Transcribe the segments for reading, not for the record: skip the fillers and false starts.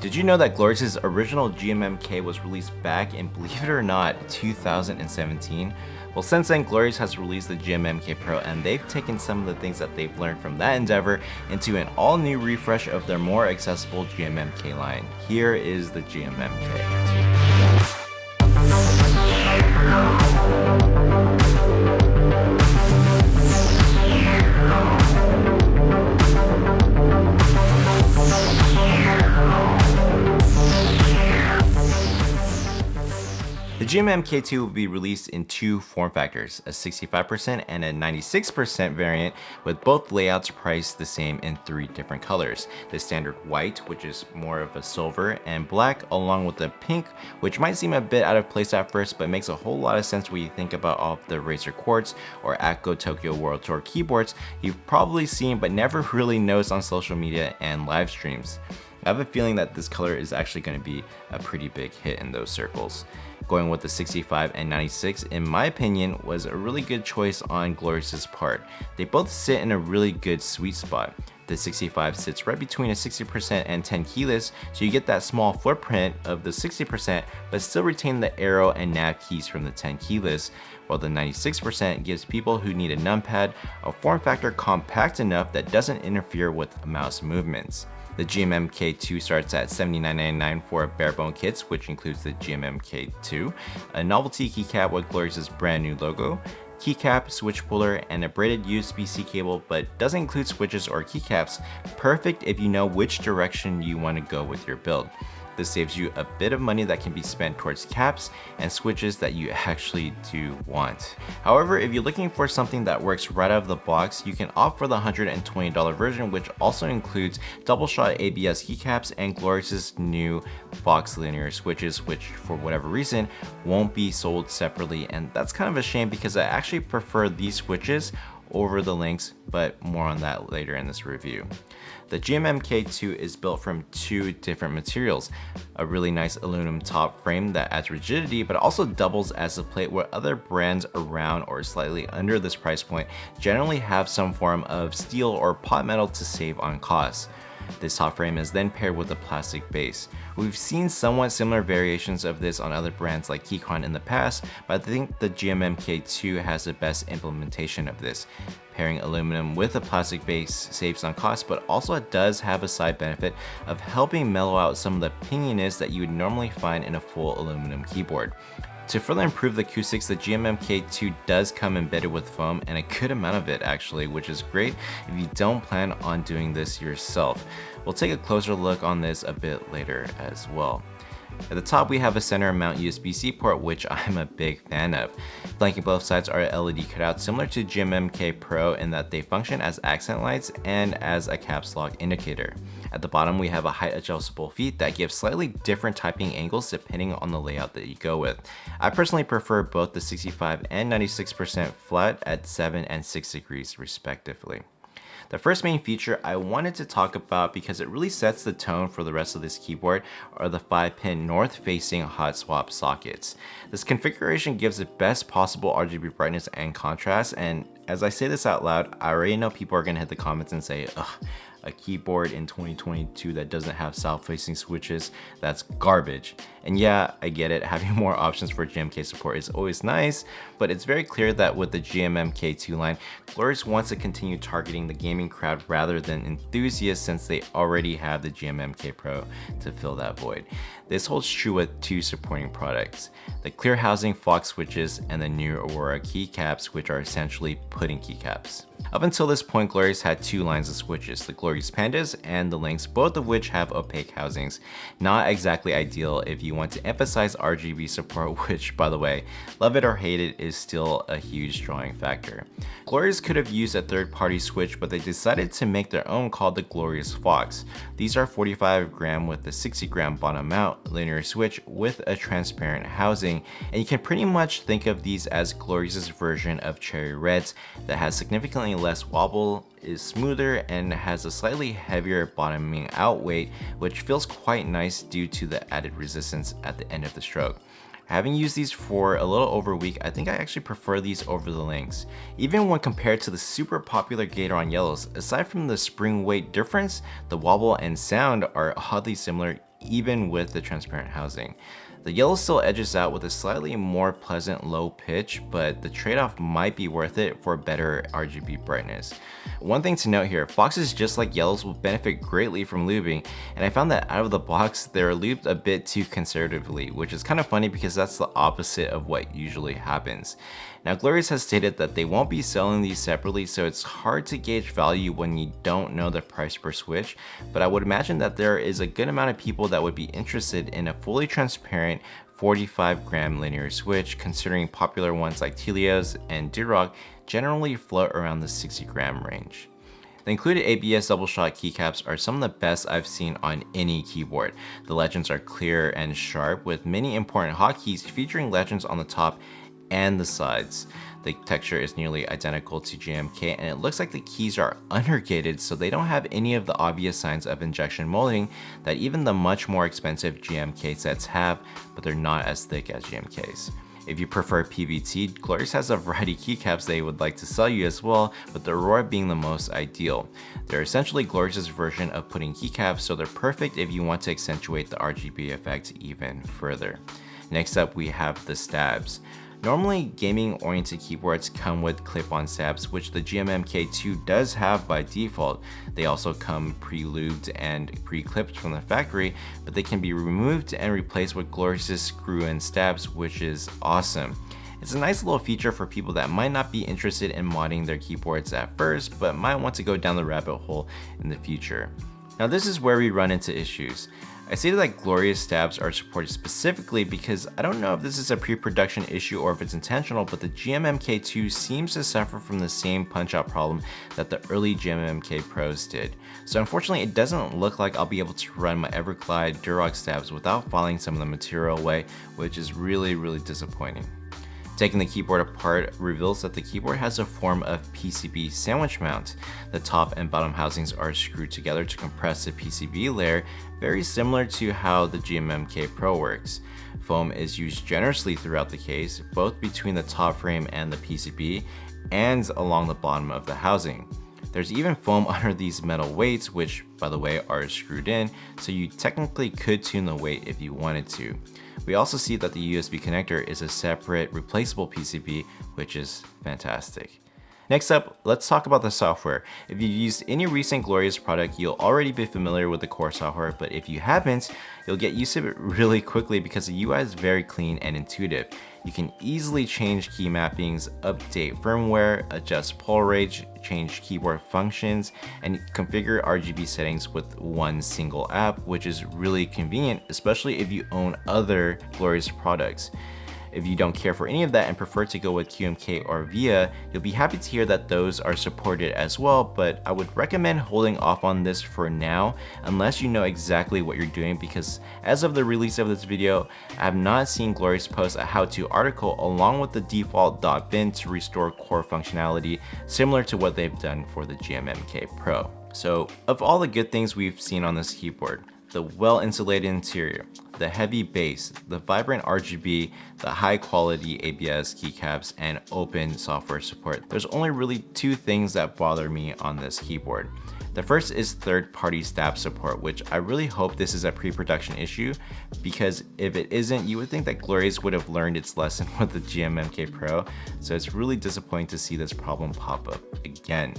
Did you know that Glorious's original GMMK was released back in, believe it or not, 2017? Well, since then, Glorious has released the GMMK Pro, and they've taken some of the things that they've learned from that endeavor into an all-new refresh of their more accessible GMMK line. Here is the GMMK. The GMMK2 will be released in two form factors, a 65% and a 96% variant, with both layouts priced the same in three different colors. The standard white, which is more of a silver, and black, along with the pink, which might seem a bit out of place at first, but makes a whole lot of sense when you think about all of the Razer Quartz or Atco Tokyo World Tour keyboards you've probably seen but never really noticed on social media and live streams. I have a feeling that this color is actually going to be a pretty big hit in those circles. Going with the 65 and 96, in my opinion, was a really good choice on Glorious's part. They both sit in a really good sweet spot. The 65 sits right between a 60% and 10 keyless, so you get that small footprint of the 60%, but still retain the arrow and nav keys from the 10 keyless, while the 96% gives people who need a numpad a form factor compact enough that doesn't interfere with mouse movements. The GMMK2 starts at $79.99 for barebone kits, which includes the GMMK2, a novelty keycap with Glorious's brand new logo, keycap, switch puller, and a braided USB-C cable, but doesn't include switches or keycaps, perfect if you know which direction you want to go with your build. This saves you a bit of money that can be spent towards caps and switches that you actually do want. However, if you're looking for something that works right out of the box, you can opt for the $120 version, which also includes double shot ABS keycaps and Glorious's new Fox linear switches, which for whatever reason won't be sold separately, and that's kind of a shame because I actually prefer these switches over the links, but more on that later in this review. The GMMK2 is built from two different materials, a really nice aluminum top frame that adds rigidity but also doubles as a plate, where other brands around or slightly under this price point generally have some form of steel or pot metal to save on costs. This top frame is then paired with a plastic base. We've seen somewhat similar variations of this on other brands like Keychron in the past, but I think the GMMK2 has the best implementation of this. Pairing aluminum with a plastic base saves on cost, but also it does have a side benefit of helping mellow out some of the pinginess that you would normally find in a full aluminum keyboard. To further improve the acoustics, the GMMK2 does come embedded with foam, and a good amount of it actually, which is great if you don't plan on doing this yourself. We'll take a closer look on this a bit later as well. At the top, we have a center mount USB-C port, which I'm a big fan of. Flanking both sides are LED cutouts similar to GMMK Pro in that they function as accent lights and as a caps lock indicator. At the bottom, we have a height adjustable feet that give slightly different typing angles depending on the layout that you go with. I personally prefer both the 65 and 96% flat at 7 and 6 degrees respectively. The first main feature I wanted to talk about, because it really sets the tone for the rest of this keyboard, are the 5-pin north-facing hot swap sockets. This configuration gives the best possible RGB brightness and contrast, and as I say this out loud, I already know people are gonna hit the comments and say, ugh, a keyboard in 2022 that doesn't have south-facing switches, that's garbage. And yeah, I get it, having more options for GMK support is always nice, but it's very clear that with the GMMK2 line, Glorious wants to continue targeting the gaming crowd rather than enthusiasts, since they already have the GMMK Pro to fill that void. This holds true with two supporting products, the clear housing Fox switches and the new Aurora keycaps, which are essentially pudding keycaps. Up until this point, Glorious had two lines of switches, the Glorious Pandas and the Lynx, both of which have opaque housings. Not exactly ideal if you want to emphasize RGB support, which, by the way, love it or hate it, is still a huge drawing factor. Glorious could have used a third-party switch, but they decided to make their own called the Glorious Fox. These are 45 gram with a 60 gram bottom mount linear switch with a transparent housing, and you can pretty much think of these as Glorious's version of Cherry Reds that has significantly less wobble, is smoother, and has a slightly heavier bottoming out weight, which feels quite nice due to the added resistance at the end of the stroke. Having used these for a little over a week, I think I actually prefer these over the Lynx. Even when compared to the super popular Gateron Yellows, aside from the spring weight difference, the wobble and sound are oddly similar even with the transparent housing. The yellow still edges out with a slightly more pleasant low pitch, but the trade-off might be worth it for better RGB brightness. One thing to note here, Foxes just like yellows will benefit greatly from lubing, and I found that out of the box they're lubed a bit too conservatively, which is kind of funny because that's the opposite of what usually happens. Now Glorious has stated that they won't be selling these separately, so it's hard to gauge value when you don't know the price per switch, but I would imagine that there is a good amount of people that would be interested in a fully transparent 45-gram linear switch, considering popular ones like Telios and Durock generally float around the 60-gram range. The included ABS double shot keycaps are some of the best I've seen on any keyboard. The legends are clear and sharp, with many important hotkeys featuring legends on the top and the sides. The texture is nearly identical to GMMK, and it looks like the keys are undergated, so they don't have any of the obvious signs of injection molding that even the much more expensive GMMK sets have, but they're not as thick as GMMK's. If you prefer PVT, Glorious has a variety of keycaps they would like to sell you as well, with the Aurora being the most ideal. They're essentially Glorious's version of putting keycaps, so they're perfect if you want to accentuate the RGB effect even further. Next up, we have the stabs. Normally, gaming-oriented keyboards come with clip-on stabs, which the GMMK2 does have by default. They also come pre-lubed and pre-clipped from the factory, but they can be removed and replaced with Glorious's screw-in stabs, which is awesome. It's a nice little feature for people that might not be interested in modding their keyboards at first, but might want to go down the rabbit hole in the future. Now this is where we run into issues. I stated that Glorious stabs are supported specifically because I don't know if this is a pre-production issue or if it's intentional, but the GMMK2 seems to suffer from the same punch-out problem that the early GMMK Pros did. So unfortunately, it doesn't look like I'll be able to run my Everglide Durock stabs without filing some of the material away, which is really disappointing. Taking the keyboard apart reveals that the keyboard has a form of PCB sandwich mount. The top and bottom housings are screwed together to compress the PCB layer, very similar to how the GMMK Pro works. Foam is used generously throughout the case, both between the top frame and the PCB, and along the bottom of the housing. There's even foam under these metal weights, which, by the way, are screwed in, so you technically could tune the weight if you wanted to. We also see that the USB connector is a separate replaceable PCB, which is fantastic. Next up, let's talk about the software. If you've used any recent Glorious product, you'll already be familiar with the core software, but if you haven't, you'll get used to it really quickly because the UI is very clean and intuitive. You can easily change key mappings, update firmware, adjust pull rate, change keyboard functions, and configure RGB settings with one single app, which is really convenient, especially if you own other Glorious products. If you don't care for any of that and prefer to go with QMK or VIA, you'll be happy to hear that those are supported as well, but I would recommend holding off on this for now unless you know exactly what you're doing, because as of the release of this video, I have not seen Glorious post a how-to article along with the default .bin to restore core functionality similar to what they've done for the GMMK Pro. So of all the good things we've seen on this keyboard, the well-insulated interior, the heavy bass, the vibrant RGB, the high-quality ABS keycaps, and open software support, there's only really two things that bother me on this keyboard. The first is third-party stab support, which I really hope this is a pre-production issue, because if it isn't, you would think that Glorious would have learned its lesson with the GMMK Pro, so it's really disappointing to see this problem pop up again.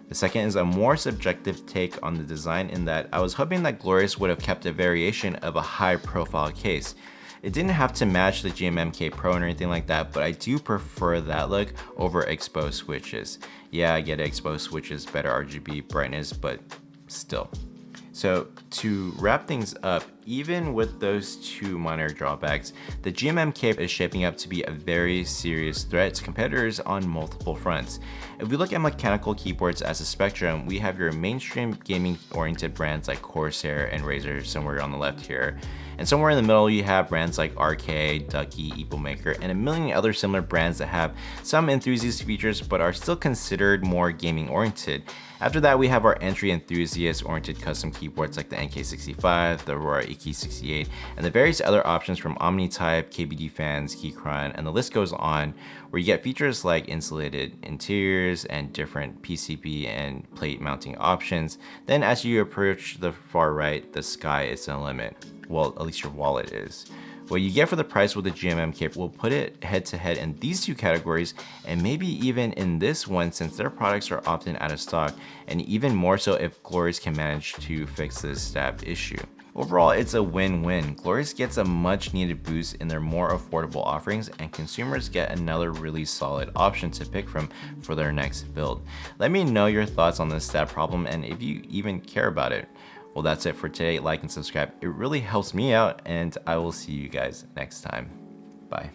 The second is a more subjective take on the design, in that I was hoping that Glorious would have kept a variation of a high profile case. It didn't have to match the GMMK Pro or anything like that, but I do prefer that look over exposed switches. Yeah, I get exposed switches, better RGB brightness, but still. So to wrap things up, even with those two minor drawbacks, the GMMK is shaping up to be a very serious threat to competitors on multiple fronts. If we look at mechanical keyboards as a spectrum, we have your mainstream gaming-oriented brands like Corsair and Razer somewhere on the left here. And somewhere in the middle, you have brands like RK, Ducky, Evilmaker, and a million other similar brands that have some enthusiast features but are still considered more gaming-oriented. After that, we have our entry enthusiast-oriented custom keyboards like the NK65, the Aurora EK68, and the various other options from OmniType, KBD Fans, Keychron, and the list goes on, where you get features like insulated interiors and different PCB and plate mounting options. Then as you approach the far right, the sky is the limit. Well, at least your wallet is. What you get for the price with the GMMK will put it head to head in these two categories, and maybe even in this one, since their products are often out of stock, and even more so if Glorious can manage to fix this stab issue. Overall, it's a win-win. Glorious gets a much needed boost in their more affordable offerings, and consumers get another really solid option to pick from for their next build. Let me know your thoughts on this stab problem and if you even care about it. Well, that's it for today. Like and subscribe. It really helps me out, and I will see you guys next time. Bye.